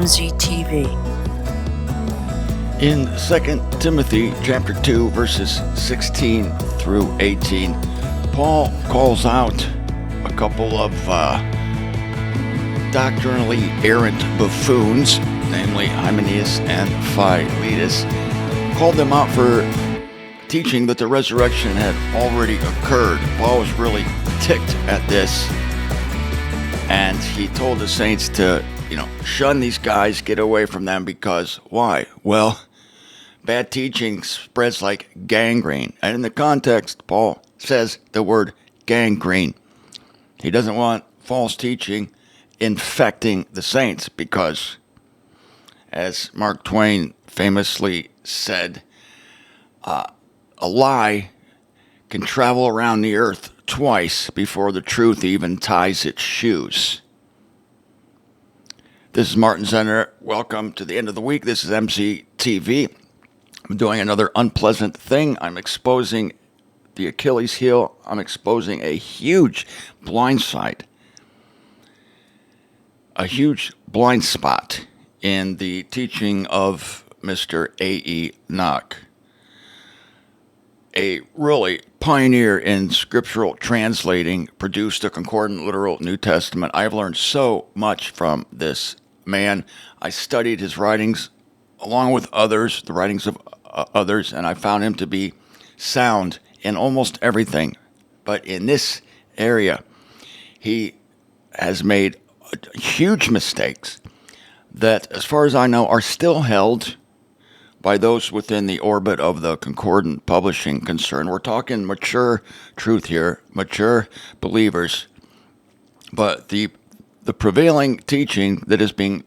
MZTV. In 2 Timothy chapter 2, verses 16 through 18, Paul calls out a couple of doctrinally errant buffoons, namely Hymenaeus and Philetus, called them out for teaching that the resurrection had already occurred. Paul was really ticked at this, and he told the saints to, shun these guys, get away from them, because why? Well, bad teaching spreads like gangrene. And in the context, Paul says the word gangrene. He doesn't want false teaching infecting the saints because, as Mark Twain famously said, a lie can travel around the earth twice before the truth even ties its shoes. This is Martin Zender. Welcome to the end of the week. This is MZTV. I'm doing another unpleasant thing. I'm exposing the Achilles heel. I'm exposing a huge blind side. A huge blind spot in the teaching of Mr. A.E. Nock, a really pioneer in scriptural translating, produced a concordant literal New Testament. I've learned so much from this man. I studied his writings along with others, the writings of others, and I found him to be sound in almost everything. But in this area, he has made huge mistakes that, as far as I know, are still held by those within the orbit of the concordant publishing concern. We're talking mature truth here, mature believers. But the prevailing teaching that is being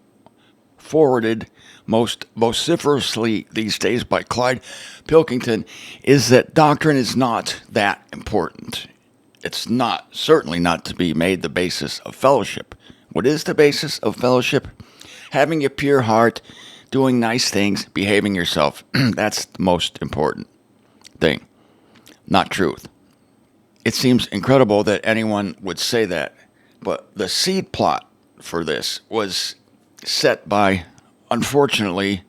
forwarded most vociferously these days by Clyde Pilkington is that doctrine is not that important. It's certainly not to be made the basis of fellowship. What is the basis of fellowship? Having a pure heart, doing nice things, behaving yourself. That's the most important thing, not truth. It seems incredible that anyone would say that, but the seed plot for this was set by, unfortunately,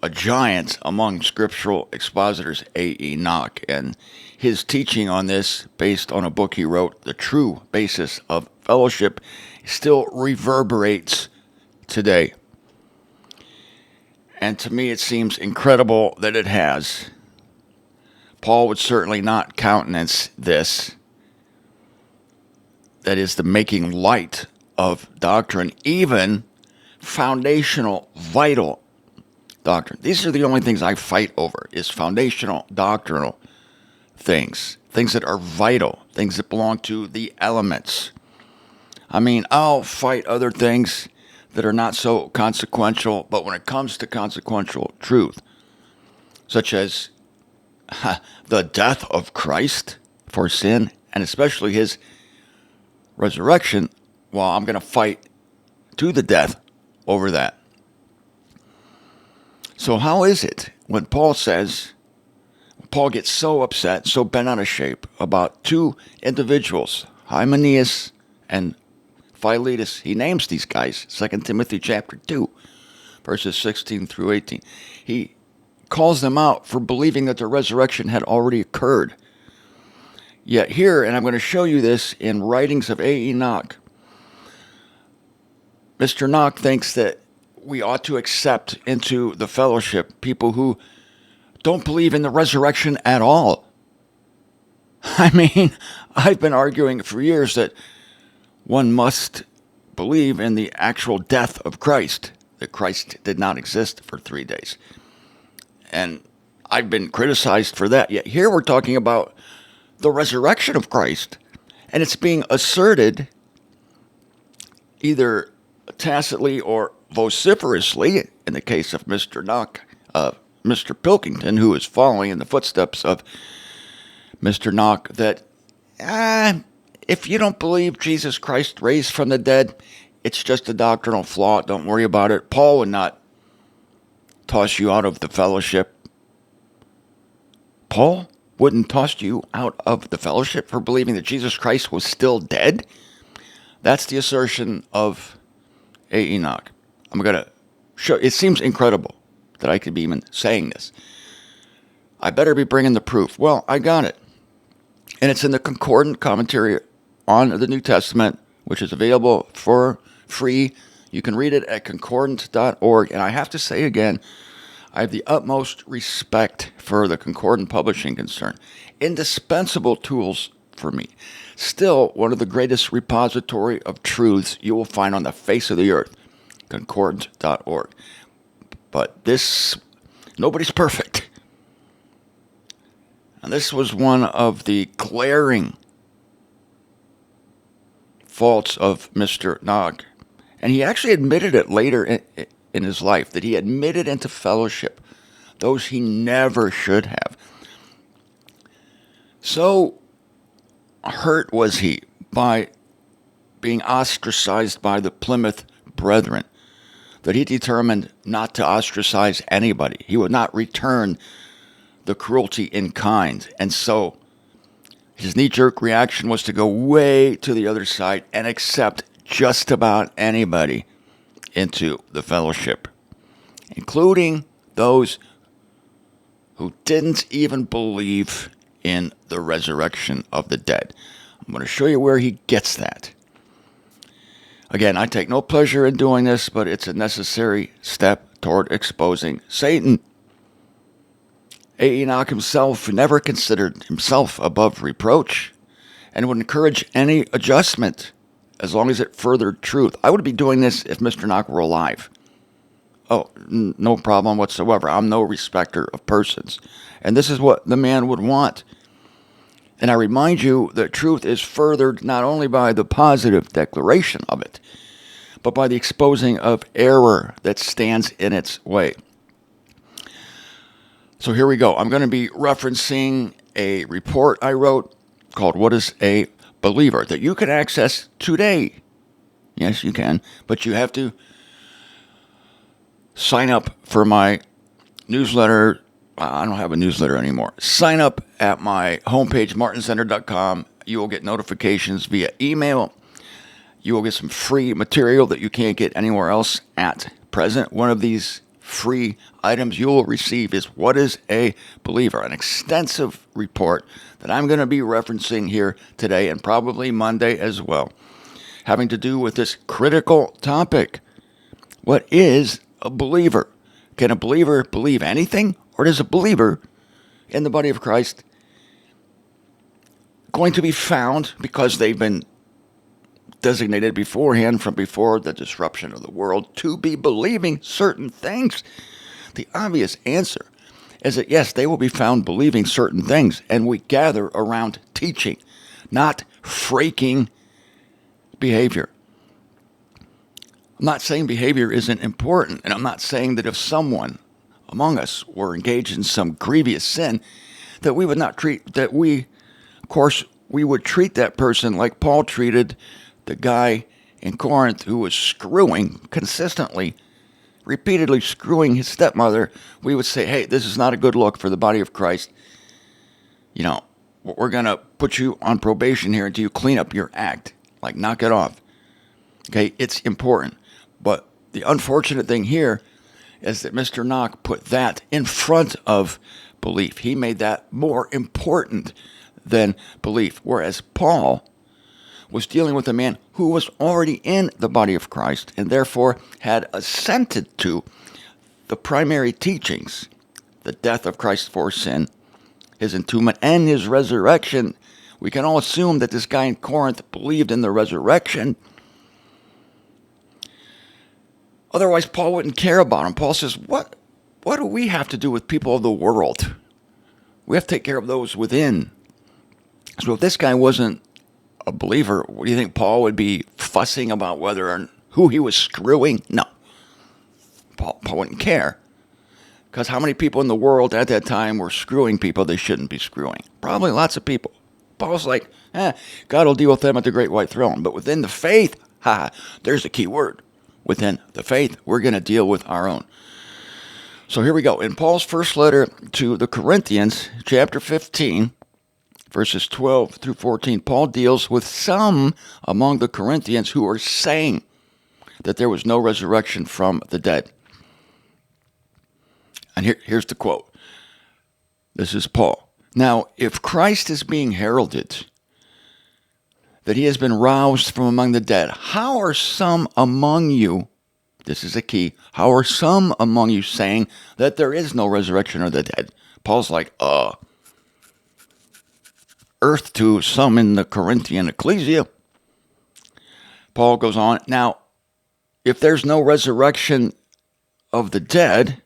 a giant among scriptural expositors, A.E. Nock, and his teaching on this, based on a book he wrote, The True Basis of Fellowship, still reverberates today. And to me, it seems incredible that it has. Paul would certainly not countenance this. That is the making light of doctrine, even foundational, vital doctrine. These are the only things I fight over, is foundational, doctrinal things that are vital, things that belong to the elements. I mean, I'll fight other things that are not so consequential, but when it comes to consequential truth, such as the death of Christ for sin, and especially his resurrection, well, I'm going to fight to the death over that. So how is it when Paul gets so upset, so bent out of shape about two individuals, Hymenaeus and Philetus? He names these guys, 2 Timothy chapter 2, verses 16 through 18. He calls them out for believing that the resurrection had already occurred. Yet here, and I'm going to show you this in writings of A.E. Nock, Mr. Nock thinks that we ought to accept into the fellowship people who don't believe in the resurrection at all. I mean, I've been arguing for years that one must believe in the actual death of Christ, that Christ did not exist for 3 days. And I've been criticized for that. Yet here we're talking about the resurrection of Christ, and it's being asserted either tacitly or vociferously, in the case of Mr. Nock, Mr. Pilkington, who is following in the footsteps of Mr. Nock, that if you don't believe Jesus Christ raised from the dead, it's just a doctrinal flaw. Don't worry about it. Paul would not toss you out of the fellowship. Paul wouldn't toss you out of the fellowship for believing that Jesus Christ was still dead? That's the assertion of A.E. Nock. I'm going to It seems incredible that I could be even saying this. I better be bringing the proof. Well, I got it. And it's in the concordant commentary on the New Testament, which is available for free. You can read it at concordant.org. And I have to say again, I have the utmost respect for the concordant publishing concern. Indispensable tools for me. Still, one of the greatest repository of truths you will find on the face of the earth. Concordant.org. But nobody's perfect. And this was one of the glaring faults of Mr. Nog. And he actually admitted it later in his life, that he admitted into fellowship those he never should have. So hurt was he by being ostracized by the Plymouth Brethren that he determined not to ostracize anybody. He would not return the cruelty in kind. And so his knee-jerk reaction was to go way to the other side and accept just about anybody into the fellowship, including those who didn't even believe in the resurrection of the dead. I'm going to show you where he gets that. Again, I take no pleasure in doing this, but it's a necessary step toward exposing Satan. Enoch himself never considered himself above reproach and would encourage any adjustment as long as it furthered truth. I would be doing this if Mr. Enoch were alive. Oh, no problem whatsoever. I'm no respecter of persons. And this is what the man would want. And I remind you that truth is furthered not only by the positive declaration of it, but by the exposing of error that stands in its way. So here we go. I'm going to be referencing a report I wrote called What is a Believer that you can access today. Yes, you can, but you have to sign up for my newsletter. I don't have a newsletter anymore. Sign up at my homepage, martinzender.com. You will get notifications via email. You will get some free material that you can't get anywhere else at present. One of these free items you will receive is What is a Believer? An extensive report that I'm going to be referencing here today and probably Monday as well, having to do with this critical topic. What is a believer? Can a believer believe anything? Or is a believer in the body of Christ going to be found, because they've been designated beforehand from before the disruption of the world, to be believing certain things? The obvious answer is that yes, they will be found believing certain things, and we gather around teaching, not freaking behavior. I'm not saying behavior isn't important, and I'm not saying that if someone among us were engaged in some grievous sin, that we would not treat, that we, of course, we would treat that person like Paul treated the guy in Corinth who was screwing consistently, repeatedly screwing his stepmother. We would say, hey, this is not a good look for the body of Christ. You know, we're going to put you on probation here until you clean up your act. Like, knock it off. Okay, it's important. But the unfortunate thing here is that Mr. Knock put that in front of belief. He made that more important than belief. Whereas Paul was dealing with a man who was already in the body of Christ and therefore had assented to the primary teachings, the death of Christ for sin, his entombment, and his resurrection. We can all assume that this guy in Corinth believed in the resurrection. Otherwise, Paul wouldn't care about him. Paul says, what do we have to do with people of the world? We have to take care of those within. So if this guy wasn't a believer, what do you think Paul would be fussing about whether or who he was screwing? No. Paul wouldn't care. Because how many people in the world at that time were screwing people they shouldn't be screwing? Probably lots of people. Paul's like, God will deal with them at the great white throne. But within the faith, there's the key word. Within the faith, we're going to deal with our own. So here we go. In Paul's first letter to the Corinthians, chapter 15, verses 12 through 14, Paul deals with some among the Corinthians who are saying that there was no resurrection from the dead. And here's the quote. This is Paul. Now, if Christ is being heralded, that he has been roused from among the dead, how are some among you, this is a key, how are some among you saying that there is no resurrection of the dead? Paul's like, earth to some in the Corinthian ecclesia. Paul goes on, now, if there's no resurrection of the dead,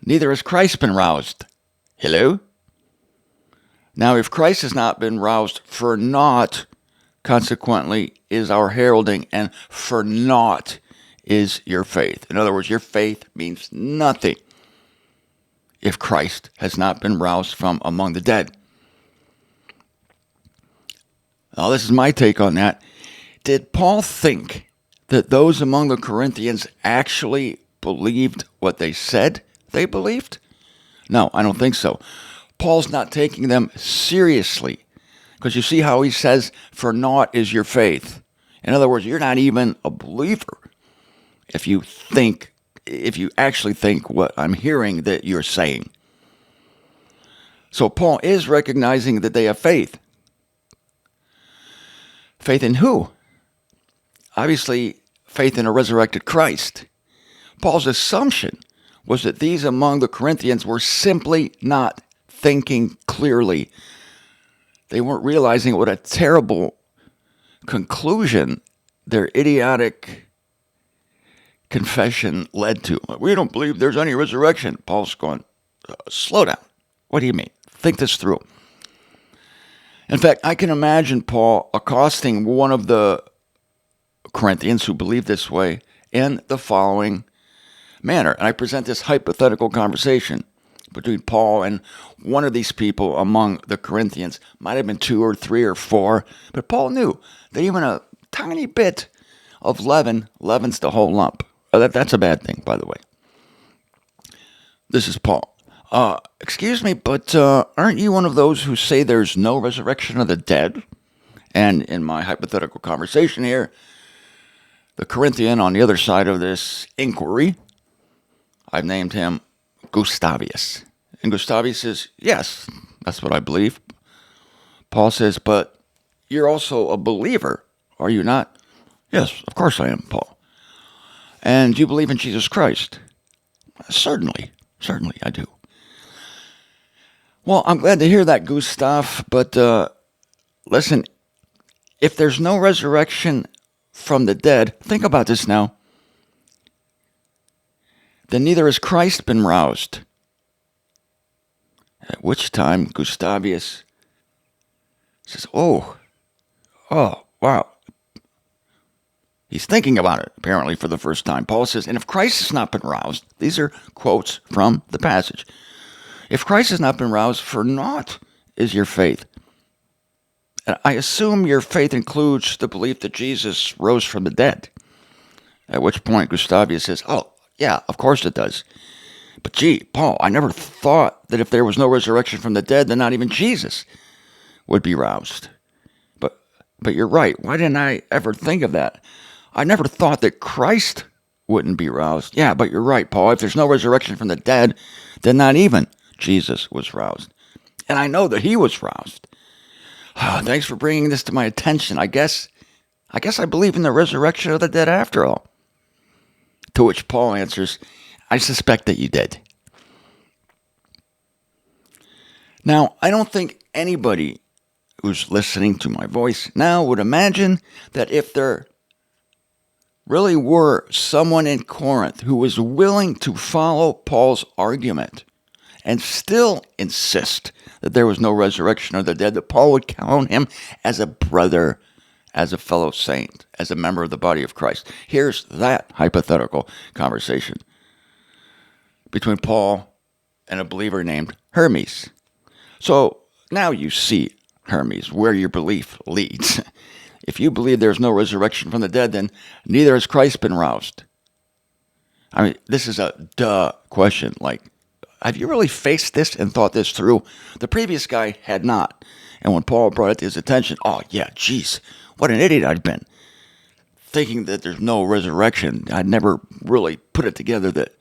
neither has Christ been roused. Hello? Now, if Christ has not been roused, for naught, consequently, is our heralding, and for naught is your faith. In other words, your faith means nothing if Christ has not been roused from among the dead. Now, this is my take on that. Did Paul think that those among the Corinthians actually believed what they said they believed? No, I don't think so. Paul's not taking them seriously, because you see how he says, for naught is your faith. In other words, you're not even a believer if you actually think what I'm hearing that you're saying. So Paul is recognizing that they have faith. Faith in who? Obviously, faith in a resurrected Christ. Paul's assumption was that these among the Corinthians were simply not thinking clearly. They weren't realizing what a terrible conclusion their idiotic confession led to. We don't believe there's any resurrection. Paul's going, slow down. What do you mean? Think this through. In fact, I can imagine Paul accosting one of the Corinthians who believed this way in the following manner. And I present this hypothetical conversation between Paul and one of these people among the Corinthians. Might have been 2 or 3 or 4, but Paul knew that even a tiny bit of leaven leavens the whole lump. That's a bad thing, by the way. This is Paul. Excuse me, but aren't you one of those who say there's no resurrection of the dead? And in my hypothetical conversation here, the Corinthian on the other side of this inquiry, I've named him Gustavius. And Gustavius says, yes, that's what I believe. Paul says, but you're also a believer, are you not? Yes, of course I am, Paul. And you believe in Jesus Christ? Certainly I do. Well, I'm glad to hear that, Gustav, but listen, if there's no resurrection from the dead, think about this now, then neither has Christ been roused. At which time Gustavius says, oh, wow. He's thinking about it, apparently, for the first time. Paul says, and if Christ has not been roused, these are quotes from the passage. If Christ has not been roused, for naught is your faith. And I assume your faith includes the belief that Jesus rose from the dead. At which point Gustavius says, oh, yeah, of course it does. But gee, Paul, I never thought that if there was no resurrection from the dead, then not even Jesus would be roused. But you're right. Why didn't I ever think of that? I never thought that Christ wouldn't be roused. Yeah, but you're right, Paul. If there's no resurrection from the dead, then not even Jesus was roused. And I know that he was roused. Thanks for bringing this to my attention. I guess I believe in the resurrection of the dead after all. To which Paul answers, I suspect that you did. Now, I don't think anybody who's listening to my voice now would imagine that if there really were someone in Corinth who was willing to follow Paul's argument and still insist that there was no resurrection of the dead, that Paul would count him as a brother, as a fellow saint, as a member of the body of Christ. Here's that hypothetical conversation between Paul and a believer named Hermes. So now you see, Hermes, where your belief leads. If you believe there's no resurrection from the dead, then neither has Christ been roused. I mean, this is a duh question. Like, have you really faced this and thought this through? The previous guy had not. And when Paul brought it to his attention, oh yeah, geez, what an idiot I'd been. Thinking that there's no resurrection. I'd never really put it together that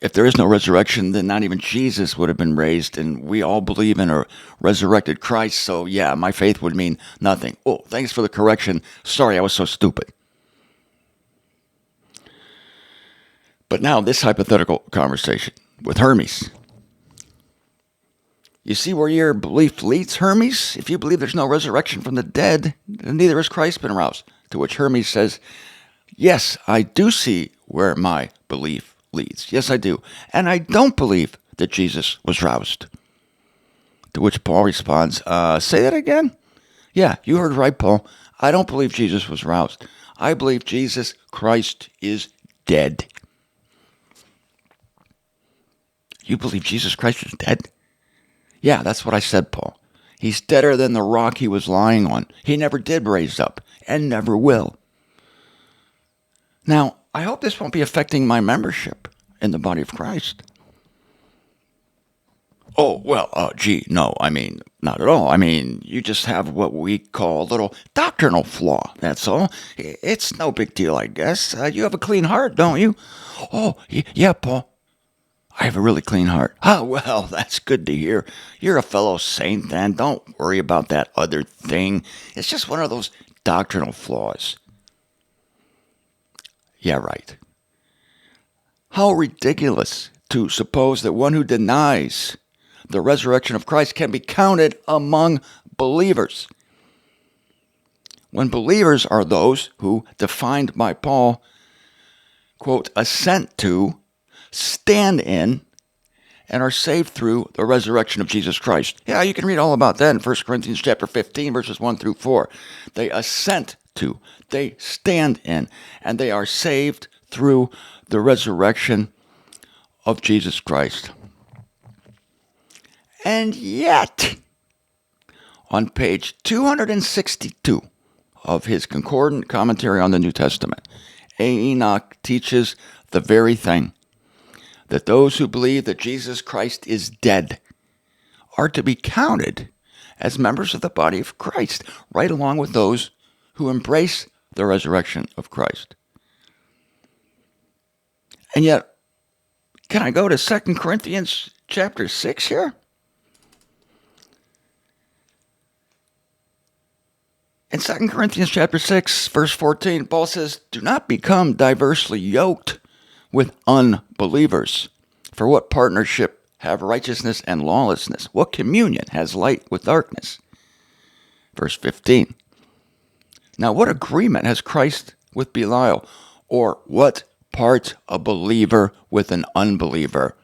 if there is no resurrection, then not even Jesus would have been raised, and we all believe in a resurrected Christ, so yeah, my faith would mean nothing. Oh, thanks for the correction. Sorry, I was so stupid. But now this hypothetical conversation with Hermes. You see where your belief leads, Hermes? If you believe there's no resurrection from the dead, then neither has Christ been roused. To which Hermes says, yes, I do see where my belief leads. Yes, I do. And I don't believe that Jesus was roused. To which Paul responds, say that again? Yeah, you heard right, Paul. I don't believe Jesus was roused. I believe Jesus Christ is dead. You believe Jesus Christ is dead? Yeah, that's what I said, Paul. He's deader than the rock he was lying on. He never did raise up, and never will. Now, I hope this won't be affecting my membership in the body of Christ. Oh, well, gee, no, I mean, not at all. I mean, you just have what we call a little doctrinal flaw, that's all. It's no big deal, I guess. You have a clean heart, don't you? Oh, yeah, Paul. I have a really clean heart. Oh, well, that's good to hear. You're a fellow saint, then. Don't worry about that other thing. It's just one of those doctrinal flaws. Yeah, right. How ridiculous to suppose that one who denies the resurrection of Christ can be counted among believers. When believers are those who, defined by Paul, quote, assent to, stand in, and are saved through the resurrection of Jesus Christ. Yeah, you can read all about that in 1 Corinthians chapter 15, verses 1 through 4. They assent to, they stand in, and they are saved through the resurrection of Jesus Christ. And yet, on page 262 of his concordant commentary on the New Testament, A. Enoch teaches the very thing, that those who believe that Jesus Christ is dead are to be counted as members of the body of Christ, right along with those who embrace the resurrection of Christ. And yet, can I go to 2 Corinthians chapter 6 here? In 2 Corinthians chapter 6, verse 14, Paul says, do not become diversely yoked with unbelievers. For what partnership have righteousness and lawlessness? What communion has light with darkness? Verse 15. Now what agreement has Christ with Belial? Or what part a believer with an unbeliever?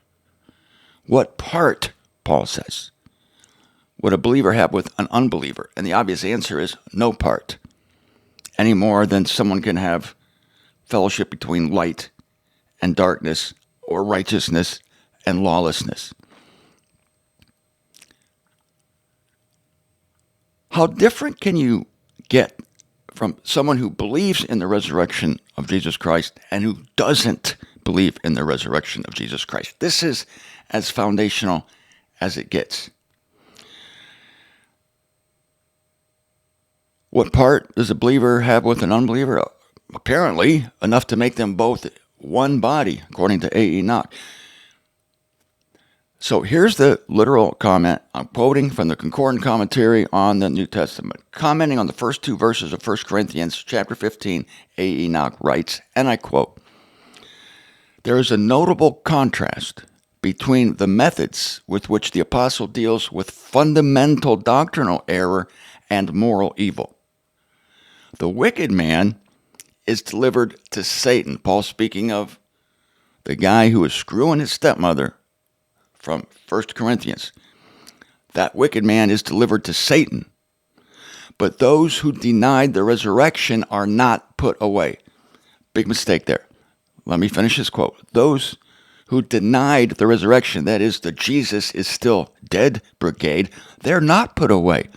What part, Paul says, would a believer have with an unbeliever? And the obvious answer is no part. Any more than someone can have fellowship between light and darkness, or righteousness and lawlessness. How different can you get from someone who believes in the resurrection of Jesus Christ and who doesn't believe in the resurrection of Jesus Christ? This is as foundational as it gets. What part does a believer have with an unbeliever? Apparently, enough to make them both one body, according to A. Enoch. So here's the literal comment. I'm quoting from the concordant commentary on the New Testament. Commenting on the first two verses of 1 Corinthians chapter 15, A. Enoch writes, and I quote, there is a notable contrast between the methods with which the apostle deals with fundamental doctrinal error and moral evil. The wicked man is delivered to Satan. Paul speaking of the guy who was screwing his stepmother from 1 Corinthians. That wicked man is delivered to Satan. But those who denied the resurrection are not put away. Big mistake there. Let me finish this quote. Those who denied the resurrection, that is, the Jesus is still dead brigade, they're not put away.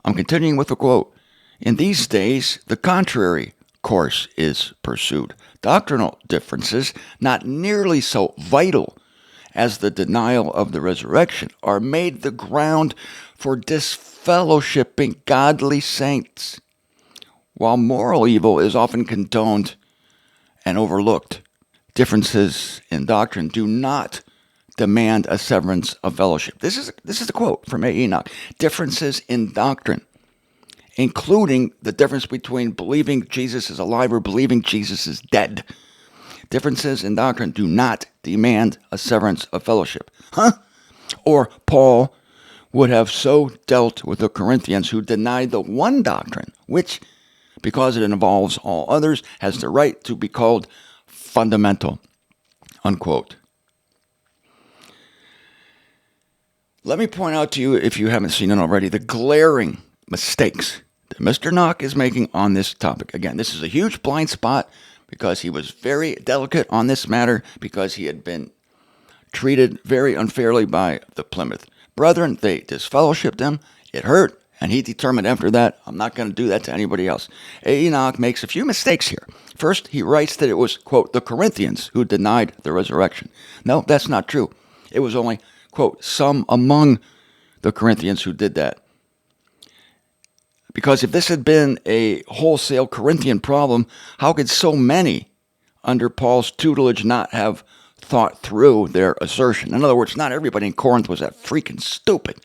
I'm continuing with the quote. In these days, the contrary course is pursued. Doctrinal differences, not nearly so vital as the denial of the resurrection, are made the ground for disfellowshipping godly saints, while moral evil is often condoned and overlooked. differences in doctrine do not demand a severance of fellowship. This is a quote from A. Enoch. Differences in doctrine, including the difference between believing Jesus is alive or believing Jesus is dead. Differences in doctrine do not demand a severance of fellowship. Or Paul would have so dealt with the Corinthians who denied the one doctrine, which, because it involves all others, has the right to be called fundamental. Unquote. Let me point out to you, if you haven't seen it already, the glaring mistakes that Mr. Knock is making on this topic. Again, this is a huge blind spot because he was very delicate on this matter, because he had been treated very unfairly by the Plymouth Brethren. They disfellowshipped him. It hurt, and he determined after that, I'm not going to do that to anybody else. Enoch makes a few mistakes here. First, he writes that it was, quote, the Corinthians who denied the resurrection. No, that's not true. It was only, quote, some among the Corinthians who did that. Because if this had been a wholesale Corinthian problem, how could so many under Paul's tutelage not have thought through their assertion? In other words, not everybody in Corinth was that freaking stupid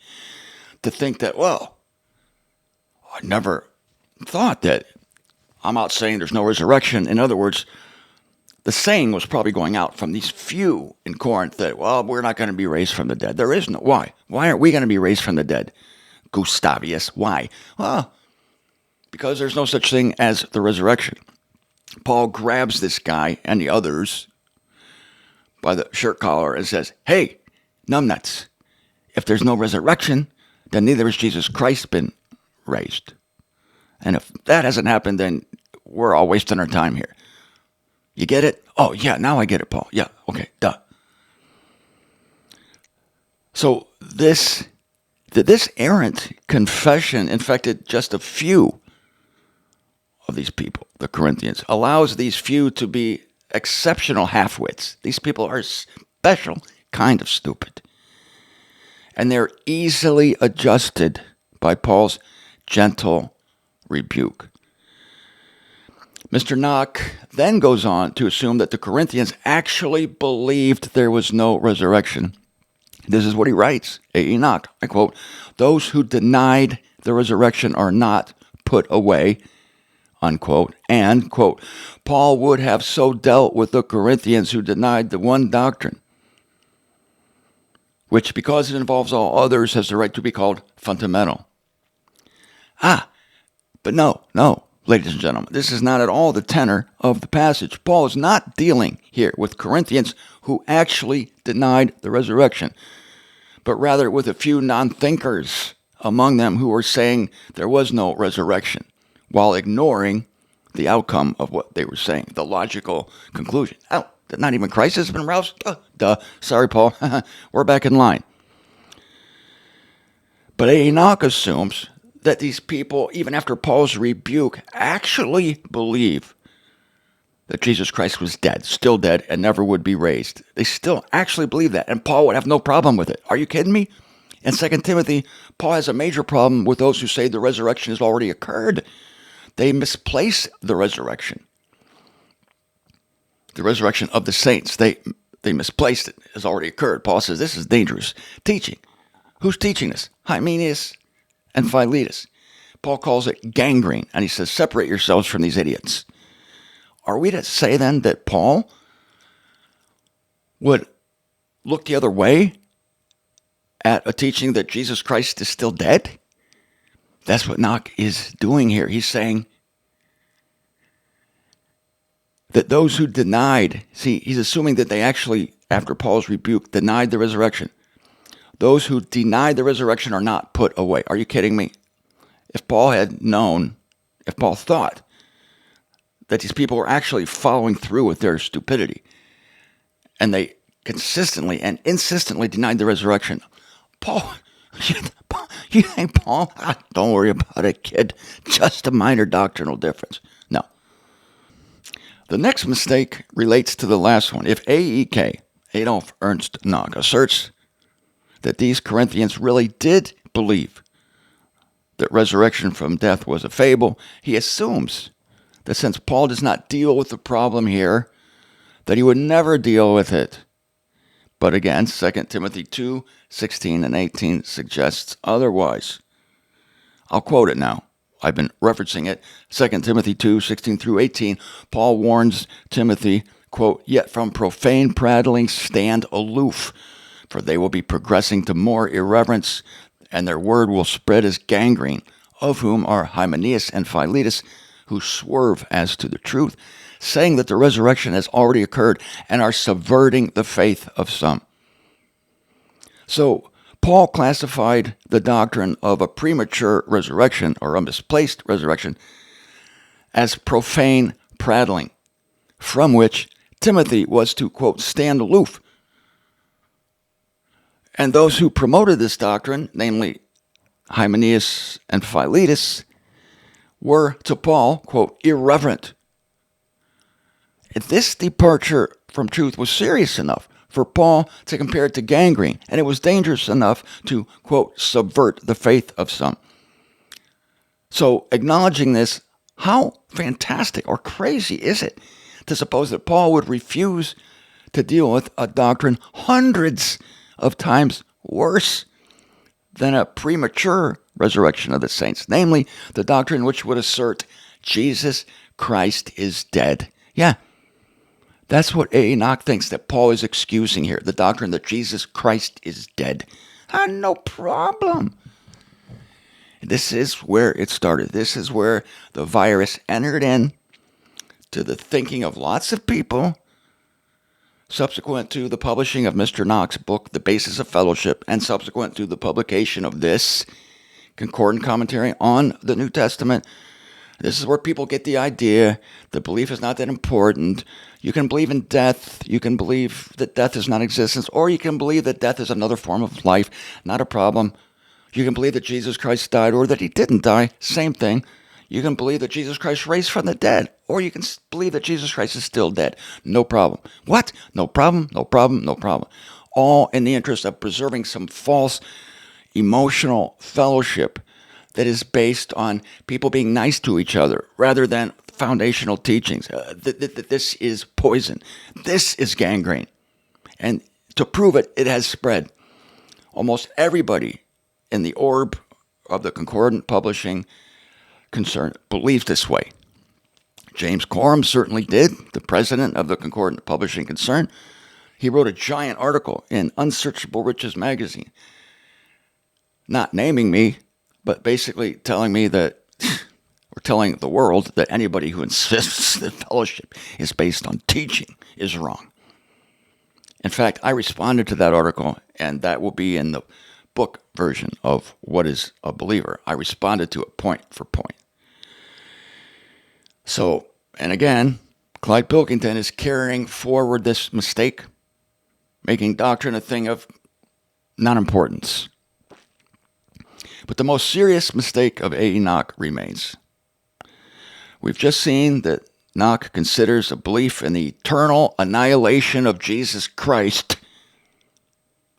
to think that, well, I never thought that. I'm out saying there's no resurrection. In other words, the saying was probably going out from these few in Corinth that, well, we're not going to be raised from the dead. There is no. Why? Why aren't we going to be raised from the dead? Gustavius, why? Well, because there's no such thing as the resurrection. Paul grabs this guy and the others by the shirt collar and says, hey, numbnuts, if there's no resurrection, then neither has Jesus Christ been raised. And if that hasn't happened, then we're all wasting our time here. You get it? Oh, yeah, now I get it, Paul. Yeah, okay, duh. So this errant confession infected just a few of these people, the Corinthians, allows these few to be exceptional half-wits. These people are special kind of stupid. And they're easily adjusted by Paul's gentle rebuke. Mr. Knock then goes on to assume that the Corinthians actually believed there was no resurrection. This is what he writes, Enoch, I quote, those who denied the resurrection are not put away, unquote, and, quote, Paul would have so dealt with the Corinthians who denied the one doctrine, which, because it involves all others, has the right to be called fundamental. But no, ladies and gentlemen, this is not at all the tenor of the passage. Paul is not dealing here with Corinthians who actually denied the resurrection, but rather with a few non-thinkers among them who were saying there was no resurrection, while ignoring the outcome of what they were saying, the logical conclusion. Oh, that not even Christ has been roused? Duh. Sorry, Paul. We're back in line. But Enoch assumes that these people, even after Paul's rebuke, actually believe that Jesus Christ was dead, still dead, and never would be raised. They still actually believe that, and Paul would have no problem with it. Are you kidding me? In 2 Timothy, Paul has a major problem with those who say the resurrection has already occurred. They misplace the resurrection. The resurrection of the saints, they misplaced it. It has already occurred. Paul says this is dangerous teaching. Who's teaching this? Hymenaeus and Philetus. Paul calls it gangrene, and he says, separate yourselves from these idiots. Are we to say then that Paul would look the other way at a teaching that Jesus Christ is still dead? That's what Knock is doing here. He's saying that those who denied, he's assuming that they actually, after Paul's rebuke, denied the resurrection. Those who denied the resurrection are not put away. Are you kidding me? If Paul thought that these people were actually following through with their stupidity, and they consistently and insistently denied the resurrection, Paul, you think Paul? Don't worry about it, kid. Just a minor doctrinal difference. No. The next mistake relates to the last one. If AEK, Adolf Ernst Knock, asserts that these Corinthians really did believe that resurrection from death was a fable, he assumes that since Paul does not deal with the problem here, that he would never deal with it. But again, 2 Timothy 2:16 and 18 suggests otherwise. I'll quote it now. I've been referencing it. 2 Timothy 2:16 through 18, Paul warns Timothy, quote, "Yet from profane prattling stand aloof, for they will be progressing to more irreverence, and their word will spread as gangrene, of whom are Hymenaeus and Philetus, who swerve as to the truth, saying that the resurrection has already occurred, and are subverting the faith of some." So Paul classified the doctrine of a premature resurrection or a misplaced resurrection as profane prattling, from which Timothy was to, quote, "stand aloof." And those who promoted this doctrine, namely Hymenaeus and Philetus, were to Paul, quote, "irreverent." This departure from truth was serious enough for Paul to compare it to gangrene, and it was dangerous enough to, quote, "subvert the faith of some." So acknowledging this, how fantastic or crazy is it to suppose that Paul would refuse to deal with a doctrine hundreds of times worse than a premature resurrection of the saints, namely the doctrine which would assert Jesus Christ is dead. Yeah, that's what Enoch thinks that Paul is excusing here, the doctrine that Jesus Christ is dead. No problem. This is where it started. This is where the virus entered in to the thinking of lots of people subsequent to the publishing of Mr. Knox's book, The Basis of Fellowship, and subsequent to the publication of this concordant commentary on the New Testament. This is where people get the idea that belief is not that important. You can believe in death. You can believe that death is non-existence, or you can believe that death is another form of life. Not a problem. You can believe that Jesus Christ died or that he didn't die. Same thing. You can believe that Jesus Christ raised from the dead, or you can believe that Jesus Christ is still dead. No problem. What? No problem, no problem, no problem. All in the interest of preserving some false emotional fellowship that is based on people being nice to each other rather than foundational teachings. This is poison. This is gangrene. And to prove it, it has spread. Almost everybody in the orb of the concordant publishing concern believes this way. James Coram certainly did, the president of the concordant publishing concern. He wrote a giant article in Unsearchable Riches magazine, not naming me, but basically telling me that, or telling the world that anybody who insists that fellowship is based on teaching is wrong. In fact, I responded to that article, and that will be in the book version of What is a Believer. I responded to it point for point. So, and again, Clyde Pilkington is carrying forward this mistake, making doctrine a thing of non-importance. But the most serious mistake of A. Enoch remains. We've just seen that Enoch considers a belief in the eternal annihilation of Jesus Christ,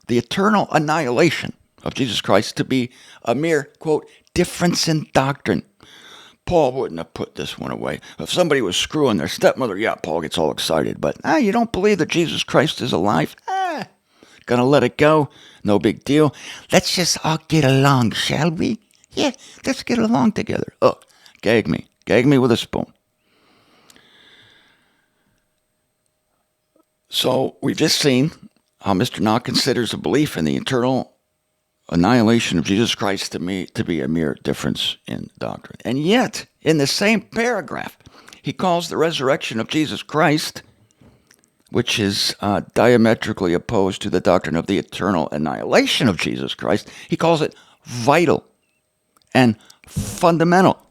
the eternal annihilation of Jesus Christ, to be a mere, quote, difference in doctrine. Paul wouldn't have put this one away. If somebody was screwing their stepmother, yeah, Paul gets all excited. But, you don't believe that Jesus Christ is alive? Gonna let it go. No big deal. Let's just all get along, shall we? Yeah, let's get along together. Oh, gag me. Gag me with a spoon. So we've just seen how Mr. Knox considers a belief in the eternal annihilation of Jesus Christ to be a mere difference in doctrine. And yet, in the same paragraph, he calls the resurrection of Jesus Christ, which is diametrically opposed to the doctrine of the eternal annihilation of Jesus Christ, he calls it vital and fundamental.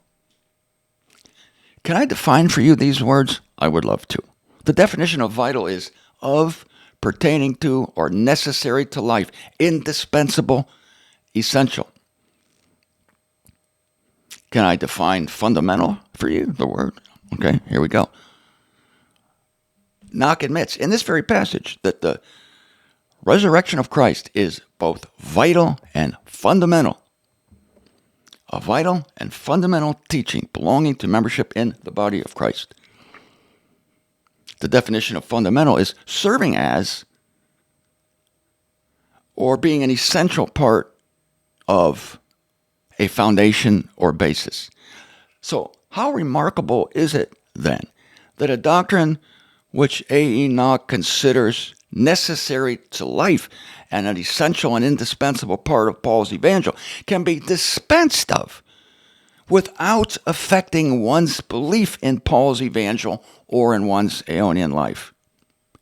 Can I define for you these words? I would love to. The definition of vital is of, pertaining to, or necessary to life, indispensable, essential. Can I define fundamental for you, the word? Okay, here we go. Knox admits in this very passage that the resurrection of Christ is both vital and fundamental. A vital and fundamental teaching belonging to membership in the body of Christ. The definition of fundamental is serving as or being an essential part of a foundation or basis. So how remarkable is it then that a doctrine which A. Enoch considers necessary to life and an essential and indispensable part of Paul's evangel can be dispensed of without affecting one's belief in Paul's evangel or in one's Aeonian life?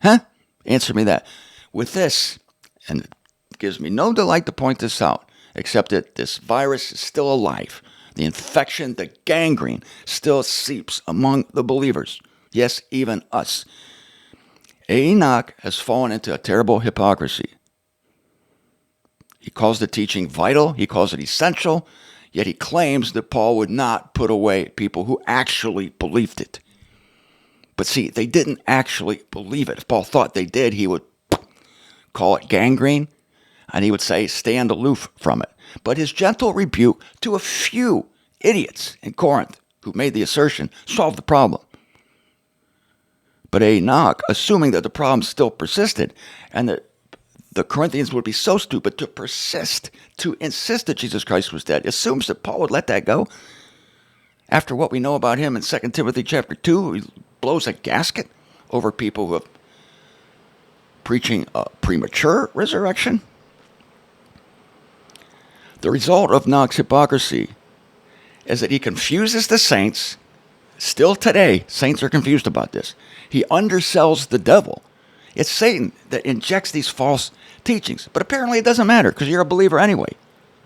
Huh? Answer me that. With this, and it gives me no delight to point this out, except that this virus is still alive. The infection, the gangrene, still seeps among the believers. Yes, even us. Enoch has fallen into a terrible hypocrisy. He calls the teaching vital, he calls it essential, yet he claims that Paul would not put away people who actually believed it. But see, they didn't actually believe it. If Paul thought they did, he would call it gangrene, and he would say, stand aloof from it. But his gentle rebuke to a few idiots in Corinth who made the assertion solved the problem. But Enoch, assuming that the problem still persisted and that the Corinthians would be so stupid to persist, to insist that Jesus Christ was dead, assumes that Paul would let that go. After what we know about him in 2 Timothy chapter 2, he blows a gasket over people who are preaching a premature resurrection. The result of Enoch's hypocrisy is that he confuses the saints. Still today, saints are confused about this. He undersells the devil. It's Satan that injects these false teachings. But apparently it doesn't matter because you're a believer anyway.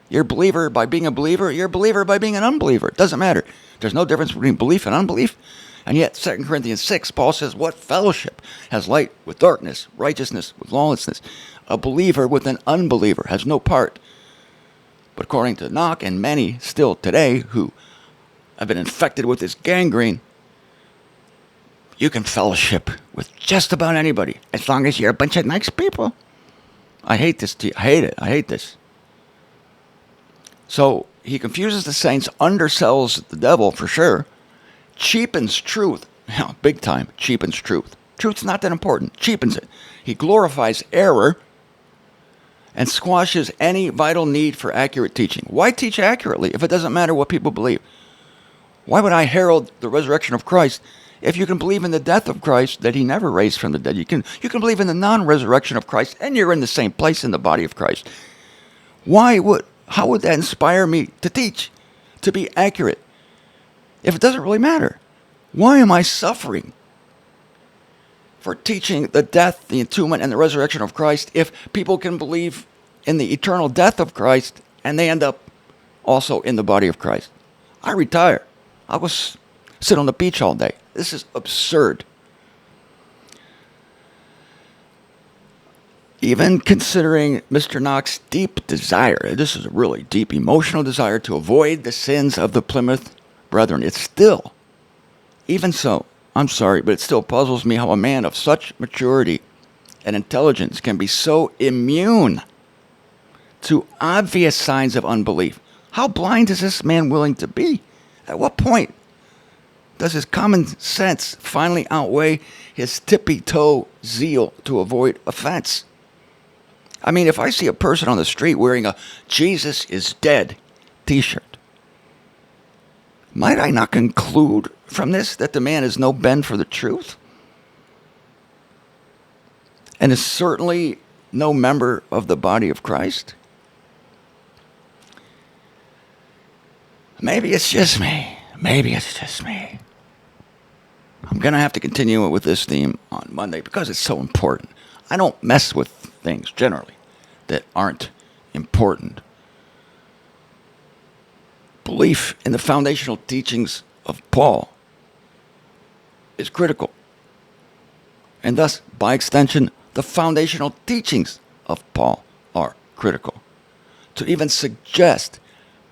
You're a believer by being a believer. You're a believer by being an unbeliever. It doesn't matter. There's no difference between belief and unbelief. And yet 2 Corinthians 6, Paul says, what fellowship has light with darkness, righteousness with lawlessness? A believer with an unbeliever has no part. But according to Enoch and many still today who have been infected with this gangrene, you can fellowship with just about anybody as long as you're a bunch of nice people. I hate this. I hate it. I hate this. So he confuses the saints, undersells the devil for sure, cheapens truth. Big time, cheapens truth. Truth's not that important. Cheapens it. He glorifies error and squashes any vital need for accurate teaching. Why teach accurately if it doesn't matter what people believe? Why would I herald the resurrection of Christ if you can believe in the death of Christ, that he never raised from the dead? You can believe in the non-resurrection of Christ, and you're in the same place in the body of Christ. How would that inspire me to teach, to be accurate, if it doesn't really matter? Why am I suffering for teaching the death, the entombment, and the resurrection of Christ if people can believe in the eternal death of Christ and they end up also in the body of Christ? I retire. I'll go sit on the beach all day. This is absurd. Even considering Mr. Knox's deep desire, this is a really deep emotional desire to avoid the sins of the Plymouth Brethren, it's still, even so, I'm sorry, but it still puzzles me how a man of such maturity and intelligence can be so immune to obvious signs of unbelief. How blind is this man willing to be? At what point does his common sense finally outweigh his tippy-toe zeal to avoid offense? I mean, if I see a person on the street wearing a Jesus is dead t-shirt, might I not conclude from this that the man has no bend for the truth? And is certainly no member of the body of Christ? Maybe it's just me. Maybe it's just me. I'm going to have to continue with this theme on Monday because it's so important. I don't mess with things generally that aren't important. Belief in the foundational teachings of Paul is critical. And thus, by extension, the foundational teachings of Paul are critical. To even suggest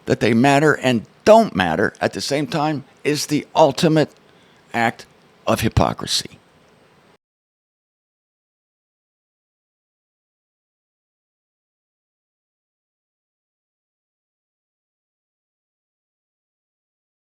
that they matter and don't matter at the same time is the ultimate act of hypocrisy.